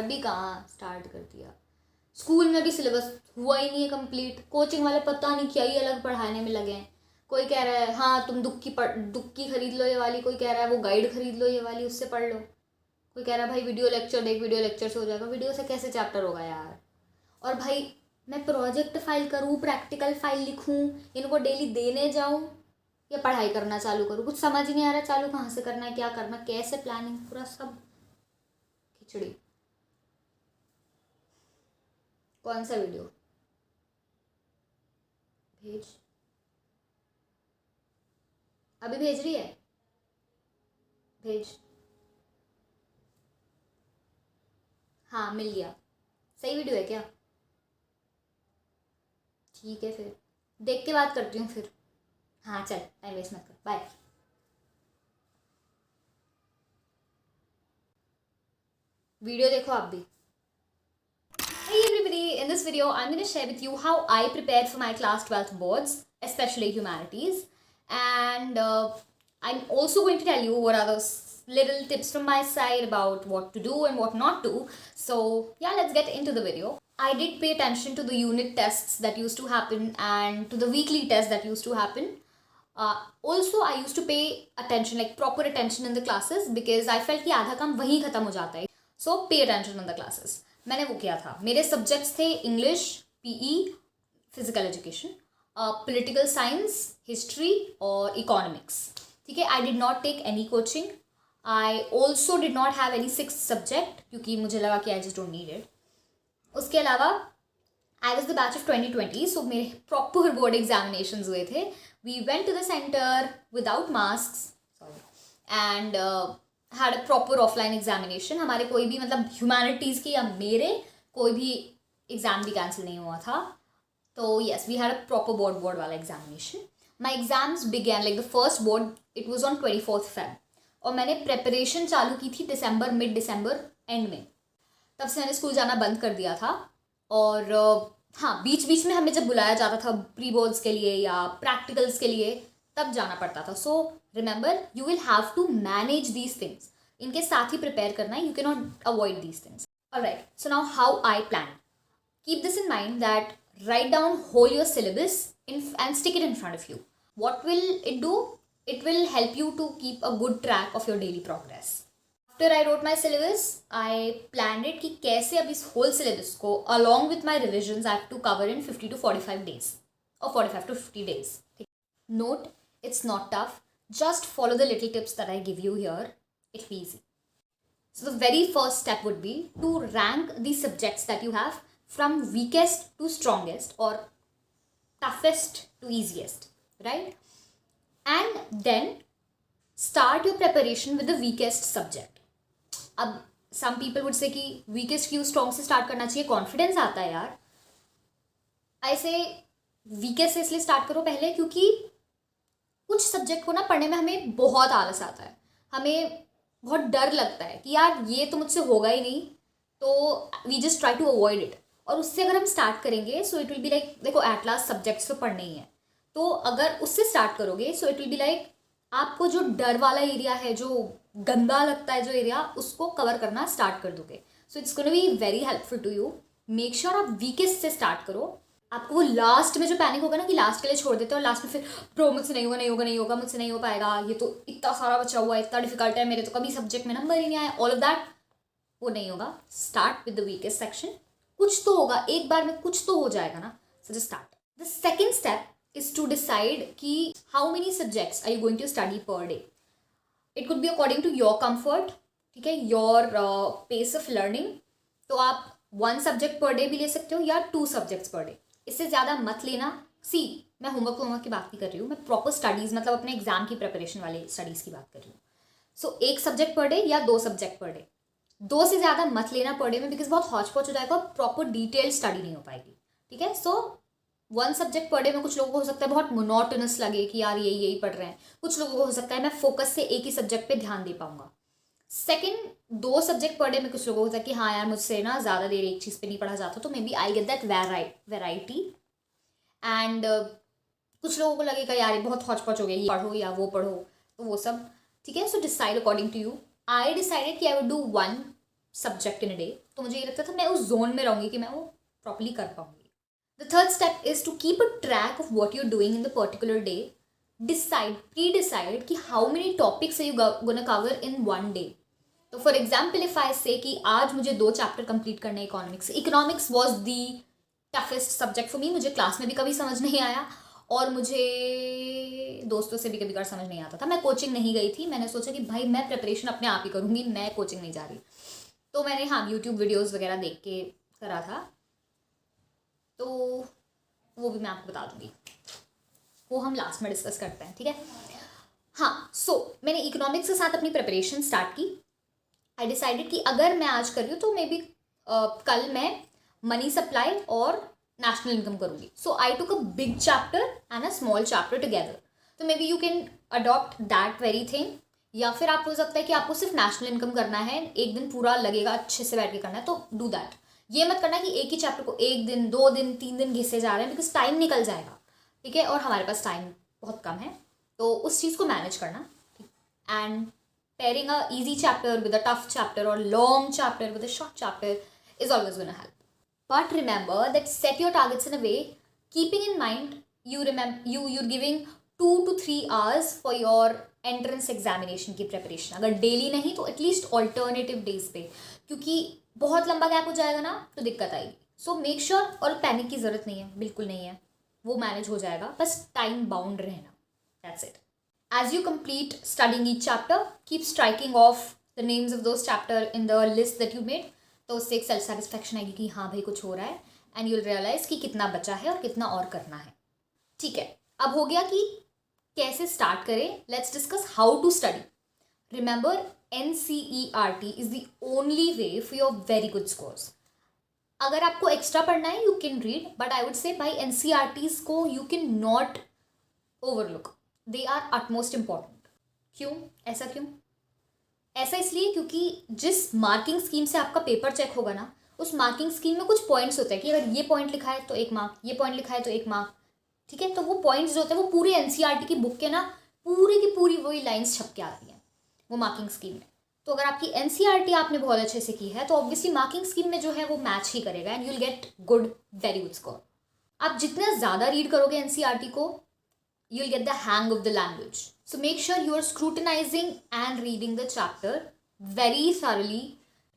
अभी कहाँ स्टार्ट कर दिया। स्कूल में भी सिलेबस हुआ ही नहीं है कंप्लीट। कोचिंग वाले पता नहीं क्या ही अलग पढ़ाने में लगे हैं। कोई कह रहा है हाँ तुम दुक्की खरीद लो ये वाली, कोई कह रहा है वो गाइड खरीद लो ये वाली, उससे पढ़ लो। कोई कह रहा है भाई वीडियो लेक्चर देख, वीडियो लेक्चर से हो जाएगा। वीडियो से कैसे चैप्टर होगा यार। और भाई मैं प्रोजेक्ट फाइल करूँ, प्रैक्टिकल फाइल लिखूँ, इनको डेली देने जाऊँ या पढ़ाई करना चालू करूँ, कुछ समझ ही नहीं आ रहा। चालू कहाँ से करना है, क्या करना, कैसे प्लानिंग, पूरा सब खिचड़ी। कौन सा वीडियो भेज, अभी भेज रही है, भेज। हाँ मिल गया। सही वीडियो है क्या? ठीक है फिर देख के बात करती हूँ फिर। हाँ चल, टाइम वेस्ट मत कर, बाय। वीडियो देखो आप भी। Hey everybody, in this video I'm going to share with you how I prepared for my class 12th boards, especially humanities, and I'm also going to tell you what are those little tips from my side about what to do and what not to. So yeah, let's get into the video. I did pay attention to the unit tests that used to happen and to the weekly tests that used to happen. Also I used to pay attention, like proper attention in the classes, because I felt कि आधा काम वहीं खत्म हो जाता है. So pay attention in the classes. मैंने वो किया था. मेरे सब्जेक्ट्स थे English, PE, physical education, political science, history और इकोनॉमिक्स. ठीक है. I did not take any coaching. I also did not have any 6th subject, क्योंकि मुझे लगा कि I just don't need it. उसके अलावा I was the batch of 2020, so मेरे प्रॉपर बोर्ड एग्जामिनेशंस हुए थे. We went to the centre without mask and had a proper offline examination. हमारे कोई भी, मतलब ह्यूमैनिटीज़ की या मेरे, कोई भी एग्ज़ाम भी कैंसिल नहीं हुआ था. तो yes, we had a proper board वाला examination. My exams began, like the first board it was on 24th Feb, और मैंने प्रेपरेशन चालू की थी मिड दिसंबर एंड में. तब से मैंने स्कूल जाना बंद कर दिया था. और हाँ, बीच बीच में हमें जब बुलाया जाता था प्री बोर्ड्स के लिए या प्रैक्टिकल्स के लिए, तब जाना पड़ता था. So remember, you will have to manage these things. इनके साथ ही प्रिपेयर करना है. You can not avoid these things. Alright, so now how I plan. Keep this in mind that write down whole your syllabus and stick it in front of you. What will it do? It will help you to keep a good track of your daily progress. After I wrote my syllabus, I planned it कि कैसे अब इस whole syllabus को along with my revisions I have to cover in 50 to 45 days or 45 to 50 days. Note, it's not tough. Just follow the little tips that I give you here. It'll be easy. So the very first step would be to rank the subjects that you have from weakest to strongest or toughest to easiest, right? And then start your preparation with the weakest subject. अब some people would say कि weakest क्यों strong से start करना चाहिए, confidence आता है यार. ऐसे weakest से इसलिए start करो पहले, क्योंकि कुछ सब्जेक्ट को ना पढ़ने में हमें बहुत आलस आता है, हमें बहुत डर लगता है कि यार ये तो मुझसे होगा ही नहीं, तो we just try to avoid it. और उससे अगर हम स्टार्ट करेंगे, so it will be like, देखो एट लास्ट सब्जेक्ट्स तो पढ़ने ही है, तो अगर उससे स्टार्ट करोगे, so it will be like आपको जो डर वाला एरिया है, जो गंदा लगता है जो एरिया, उसको कवर करना स्टार्ट कर दोगे. So it's gonna be very helpful to you. Make sure आप वीकेस्ट से स्टार्ट करो. आपको वो लास्ट में जो पैनिक होगा ना कि लास्ट के लिए छोड़ देते हो, और लास्ट में फिर प्रो मुझसे नहीं होगा, नहीं होगा, नहीं होगा, मुझसे नहीं हो पाएगा, ये तो इतना सारा बचा हुआ है, इतना डिफिकल्ट है, मेरे तो कभी सब्जेक्ट में नंबर ही नहीं आया, ऑल ऑफ दैट, वो नहीं होगा. Start with the weakest section. कुछ तो होगा, एक बार में कुछ तो हो जाएगा ना. So just start. The second step is to decide कि how many subjects are you going to study per day. It could be according to your comfort, ठीक है, योर पेस ऑफ लर्निंग. तो आप 1 सब्जेक्ट पर डे भी ले सकते हो या 2 सब्जेक्ट्स पर डे. इससे ज़्यादा मत लेना. सी, मैं होमवर्क की बात नहीं कर रही हूँ, मैं प्रॉपर स्टडीज़, मतलब अपने एग्जाम की प्रिपरेशन वाले स्टडीज़ की बात कर रही हूँ. सो 1 सब्जेक्ट पर डे या 2 सब्जेक्ट पर डे. 2 से ज़्यादा मत लेना पर डे में, बिकॉज बहुत हौच पौच हो जाएगा और प्रॉपर डिटेल स्टडी नहीं हो पाएगी. ठीक है. सो 1 सब्जेक्ट पर डे में कुछ लोगों को हो सकता है बहुत मोनोटोनस लगे कि यार यही पढ़ रहे हैं. कुछ लोगों को हो सकता है मैं फोकस से एक ही सब्जेक्ट पे ध्यान दे पाऊंगा. सेकेंड, 2 सब्जेक्ट पर डे में कुछ लोगों को होता है कि हाँ यार मुझसे ना ज़्यादा देर एक चीज़ पे नहीं पढ़ा जाता, तो maybe I get that variety. And कुछ लोगों को लगेगा यार ये बहुत हौच पौच हो गया, ये पढ़ो या वो पढ़ो, तो वो सब ठीक है. So decide according to you. I decided कि I would do 1 subject in a day, तो मुझे ये लगता था मैं उस जोन में रहूँगी कि मैं वो प्रॉपरली कर पाऊँगी. The third step is to keep a track of what you're doing in the particular day. pre-decide कि how many topics are you gonna cover in one day. तो फॉर एग्जाम्पल इफ आई से कि आज मुझे 2 chapter complete करने economics. Economics was the toughest subject for me. मुझे class में भी कभी समझ नहीं आया और मुझे दोस्तों से भी कभी कभार समझ नहीं आता था. मैं कोचिंग नहीं गई थी. मैंने सोचा कि भाई मैं प्रिपरेशन अपने आप ही करूँगी, मैं कोचिंग नहीं जा रही. तो मैंने हाँ यूट्यूब वीडियोज़ वगैरह देख के करा था, तो वो भी मैं आपको बता दूँगी, वो हम लास्ट में डिस्कस करते हैं, ठीक है. हाँ, मैंने इकोनॉमिक्स के साथ अपनी प्रिपरेशन स्टार्ट की. आई डिसाइडेड कि अगर मैं आज कर रही हूँ तो मे बी कल मैं मनी सप्लाई और नेशनल इनकम करूँगी. So I took a big chapter and a small chapter together. तो maybe you can adopt that very thing. या फिर आपको हो सकता है कि आपको सिर्फ नेशनल इनकम करना है, एक दिन पूरा लगेगा अच्छे से बैठ के करना है, तो डू दैट. ये मत करना कि एक ही चैप्टर को 1 दिन 2 दिन 3 दिन घिसे जा रहे हैं, बिकॉज टाइम निकल जाएगा, ठीक है. और हमारे पास टाइम बहुत कम है, तो उस चीज़ को मैनेज करना. And pairing a easy chapter with a tough chapter or long chapter with a short chapter is always going to help. But remember that set your targets in a way keeping in mind you're giving 2 to 3 hours for your entrance examination की preparation. अगर daily नहीं तो at least alternative days पे, क्योंकि बहुत लंबा gap हो जाएगा ना तो दिक्कत आएगी. सो मेक श्योर, और पैनिक की ज़रूरत नहीं है, बिल्कुल नहीं है, वो मैनेज हो जाएगा, बस टाइम बाउंड रहना. That's it. As you complete studying each chapter, keep striking off the names of those chapter in the list that you made. तो उससे एक सेल्फ सेटिस्फैक्शन आएगी कि हाँ भाई कुछ हो रहा है, एंड यूल रियलाइज कि कितना बचा है और कितना और करना है. ठीक है, अब हो गया कि कैसे स्टार्ट करें. Let's discuss how to study. Remember NCERT is the only way for your very good scores. अगर आपको एक्स्ट्रा पढ़ना है you can read, but I would say भाई NCERTs को you can not overlook. They are utmost important. क्यों ऐसा? क्यों ऐसा? इसलिए क्योंकि जिस मार्किंग स्कीम से आपका पेपर चेक होगा ना, उस मार्किंग स्कीम में कुछ पॉइंट्स होते हैं कि अगर ये पॉइंट लिखा है तो 1 मार्क, ये पॉइंट लिखा है तो 1 मार्क, ठीक है. तो वो पॉइंट्स जो होते हैं वो पूरे NCERT की बुक के ना पूरी की पूरी वही लाइन्स छप के आती हैं वो मार्किंग स्कीम में. तो अगर आपकी NCERT आपने बहुत अच्छे से की है तो ऑब्वियसली मार्किंग स्कीम में जो है वो मैच ही करेगा, and you'll get good, very good score. आप जितना ज़्यादा रीड करोगे NCERT को, you'll get the hang of the language. So make sure you are scrutinizing and reading the chapter very thoroughly.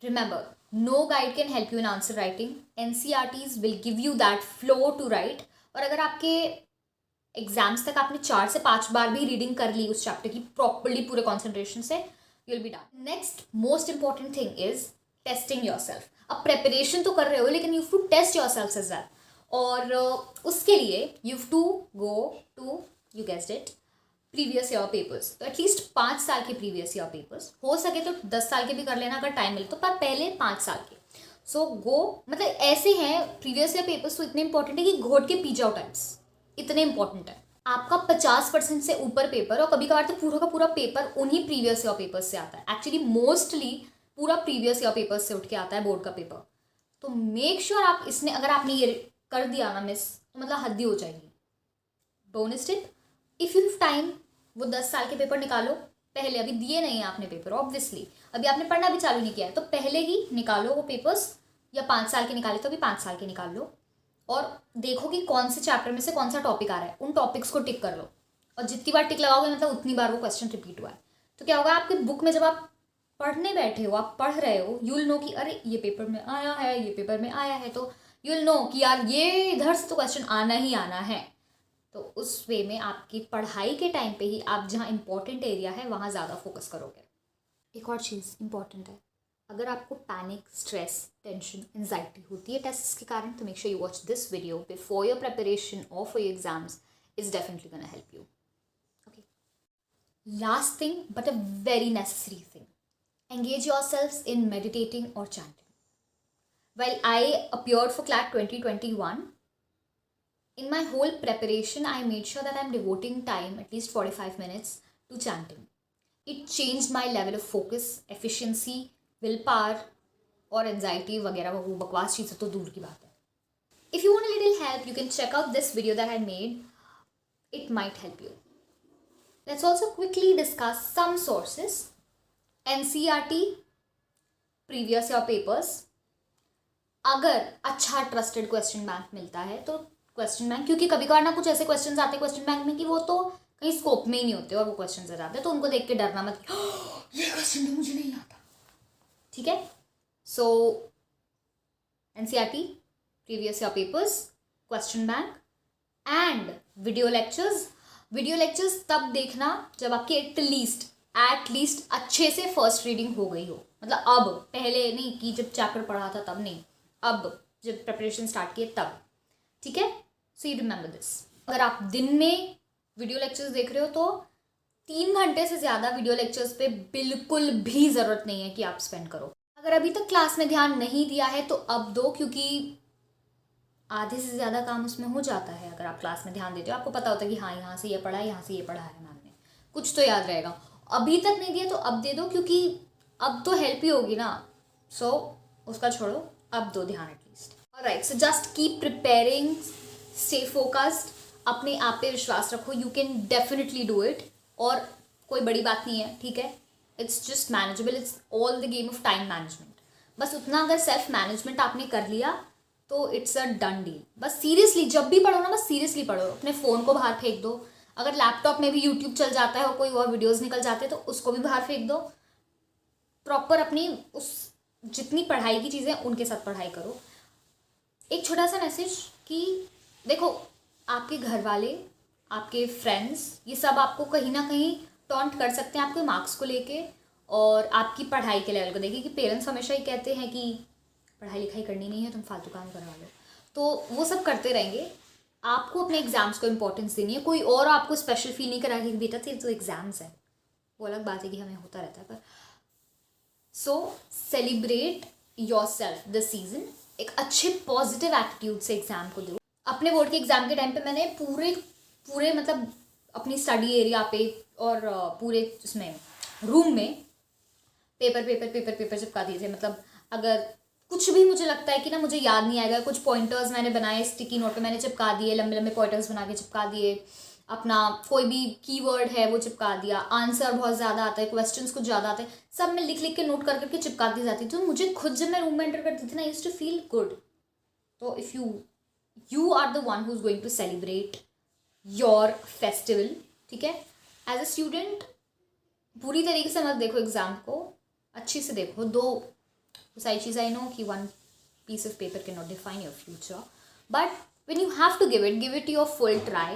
Remember, no guide can help you in answer writing. NCERTs will give you that flow to write. और अगर आपके exams तक आपने 4 से 5 बार भी reading कर ली उस chapter की प्रॉपरली पूरे कॉन्सेंट्रेशन से, you'll be done. Next most important thing is testing yourself. अब प्रेपरेशन तो कर रहे हो लेकिन you have to test yourselves as well. और उसके लिए you have to go to, you guessed it, previous year papers. तो एटलीस्ट 5 साल के प्रीवियस ईयर पेपर्स, हो सके तो 10 साल के भी कर लेना अगर टाइम मिले तो, पर पहले 5 साल के. सो गो, मतलब ऐसे हैं प्रीवियस ईयर पेपर्स तो इतने इंपॉर्टेंट है कि घोट के पी जाओ टाइम्स, इतने इंपॉर्टेंट है. आपका 50% से ऊपर पेपर, और कभी कभार तो पूरा का पूरा पेपर उन्हीं प्रीवियस ईयर पेपर्स से आता है. एक्चुअली मोस्टली पूरा प्रीवियस ईयर पेपर्स से उठ के आता है बोर्ड का पेपर. तो मेक श्योर आप इसने, अगर आपने ये कर दिया ना मिस, तो मतलब हद हो जाएगी. Bonus tip, if you have time, वो 10 साल के पेपर निकालो पहले. अभी दिए नहीं है आपने पेपर ऑब्वियसली, अभी आपने पढ़ना भी चालू नहीं किया है, तो पहले ही निकालो वो पेपर्स. या 5 साल के निकाले तो अभी 5 साल के निकाल लो, और देखो कि कौन से चैप्टर में से कौन सा टॉपिक आ रहा है. उन टॉपिक्स को टिक कर लो, और जितनी बार टिक लगाओगे मतलब उतनी बार वो क्वेश्चन रिपीट हुआ है. तो क्या होगा, आपके बुक में जब आप पढ़ने बैठे हो, आप पढ़ रहे हो, यू विल नो कि अरे ये पेपर में आया है, ये पेपर में आया है, तो यू विल नो कि यार ये इधर से तो क्वेश्चन आना ही आना है. तो उस वे में आपकी पढ़ाई के टाइम पे ही आप जहाँ इंपॉर्टेंट एरिया है वहाँ ज़्यादा फोकस करोगे. एक और चीज़ इंपॉर्टेंट है, अगर आपको पैनिक, स्ट्रेस, टेंशन, एंजाइटी होती है टेस्ट के कारण, तो make sure you watch this video before your preparation और for your exams. Is definitely gonna help you. Okay, last thing but a very necessary thing, engage yourselves in meditating or chanting. While I appeared for CLAT 2021, in my whole preparation, I made sure that I'm devoting time, at least 45 minutes, to chanting. It changed my level of focus, efficiency, willpower, और anxiety वगैरह, वो बकवास चीज़ तो दूर की बात है. If you want a little help, you can check out this video that I made. It might help you. Let's also quickly discuss some sources. NCERT, previous year papers. अगर अच्छा ट्रस्टेड क्वेश्चन बैंक मिलता है तो question bank, क्योंकि कभी कभार ना कुछ ऐसे क्वेश्चन आते हैं क्वेश्चन बैंक में कि वो तो कहीं स्कोप में ही नहीं होते और वो क्वेश्चन आ जाते हैं, तो उनको देख के डरना मत कि ये क्वेश्चन तो मुझे नहीं आता। ठीक है, so NCERT, previous year papers, question bank and video lectures. Video lectures तब देखना जब आपकी एटलीस्ट अच्छे से फर्स्ट रीडिंग हो गई हो, मतलब अब, पहले नहीं कि जब चैप्टर पढ़ा था तब नहीं, अब जब प्रिपरेशन स्टार्ट किए तब। ठीक है, सो यू रिमेंबर दिस। अगर आप दिन में वीडियो लेक्चर्स देख रहे हो तो 3 घंटे से ज़्यादा वीडियो लेक्चर्स पे बिल्कुल भी ज़रूरत नहीं है कि आप स्पेंड करो। अगर अभी तक क्लास में ध्यान नहीं दिया है तो अब दो, क्योंकि आधे से ज़्यादा काम उसमें हो जाता है अगर आप क्लास में ध्यान देते हो। आपको पता होता है कि हाँ यहाँ से ये पढ़ा है, यहाँ से ये पढ़ा है मैम ने, कुछ तो याद रहेगा। अभी तक नहीं दिया तो अब दे दो, क्योंकि अब तो हेल्प ही होगी ना। सो उसका छोड़ो, अब दो ध्यान at least. Alright, so just keep preparing, stay focused, अपने आप पे विश्वास रखो, you can definitely do it. और कोई बड़ी बात नहीं है, ठीक है, it's just manageable, it's all the game of time management. बस उतना अगर सेल्फ मैनेजमेंट आपने कर लिया तो इट्स अ डन डील। बस सीरियसली जब भी पढ़ो ना, बस सीरियसली पढ़ो, अपने फ़ोन को बाहर फेंक दो। अगर लैपटॉप में भी यूट्यूब चल जाता है और कोई और वीडियोस निकल जाते हैं तो उसको भी बाहर फेंक दो। प्रॉपर अपनी उस जितनी पढ़ाई की चीज़ें उनके साथ पढ़ाई करो। एक छोटा सा मैसेज कि देखो, आपके घर वाले, आपके फ्रेंड्स, ये सब आपको कहीं ना कहीं टॉन्ट कर सकते हैं आपके मार्क्स को लेके और आपकी पढ़ाई के लेवल को देखिए, कि पेरेंट्स हमेशा ही कहते हैं कि पढ़ाई लिखाई करनी नहीं है, तुम फालतू काम करवा लो, तो वो सब करते रहेंगे। आपको अपने एग्जाम्स को इम्पोर्टेंस देनी है। कोई और आपको स्पेशल फील नहीं करा कि बेटा तेरे तो एग्जाम्स है, वो अलग बात है कि हमें होता रहता है, पर so celebrate yourself this season. एक अच्छे पॉजिटिव एटीट्यूड से एग्जाम को दो। अपने बोर्ड के एग्जाम के टाइम पे मैंने पूरे मतलब अपनी स्टडी एरिया पे और पूरे उसमें रूम में पेपर चिपका दिए थे। मतलब अगर कुछ भी मुझे लगता है कि ना मुझे याद नहीं आएगा, कुछ पॉइंटर्स मैंने बनाए, स्टिकी नोट पे मैंने चिपका दिए, लंबे लंबे पॉइंटर्स बना के चिपका दिए। अपना कोई भी कीवर्ड है वो चिपका दिया। आंसर बहुत ज़्यादा आता है, क्वेश्चंस कुछ ज़्यादा आते हैं, सब मैं लिख लिख के नोट कर करके चिपका दी जाती थी। तो मुझे खुद जब मैं रूम में एंटर करती थी ना, I used to feel good. तो if you are the one who is going to celebrate your festival, ठीक है, एज अ स्टूडेंट पूरी तरीके से मत देखो एग्जाम को, अच्छे से देखो। दो side चीज़ I know कि one piece of paper cannot define your future, but when you have to give it your full try.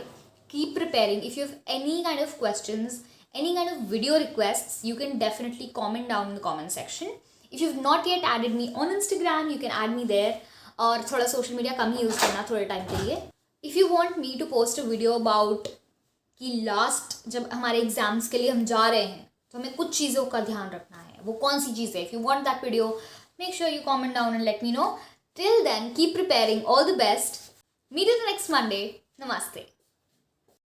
Keep preparing. If you have any kind of questions, any kind of video requests, you can definitely comment down in the comment section. If you've not yet added me on Instagram, you can add me there. और थोड़ा social media कम ही use करना थोड़े time के लिए। If you want me to post a video about कि last जब हमारे exams के लिए हम जा रहे हैं तो हमें कुछ चीज़ों का ध्यान रखना है, वो कौन सी चीज़ है, if you want that video, make sure you comment down and let me know. Till then, keep preparing. All the best. Meet you the next Monday. Namaste.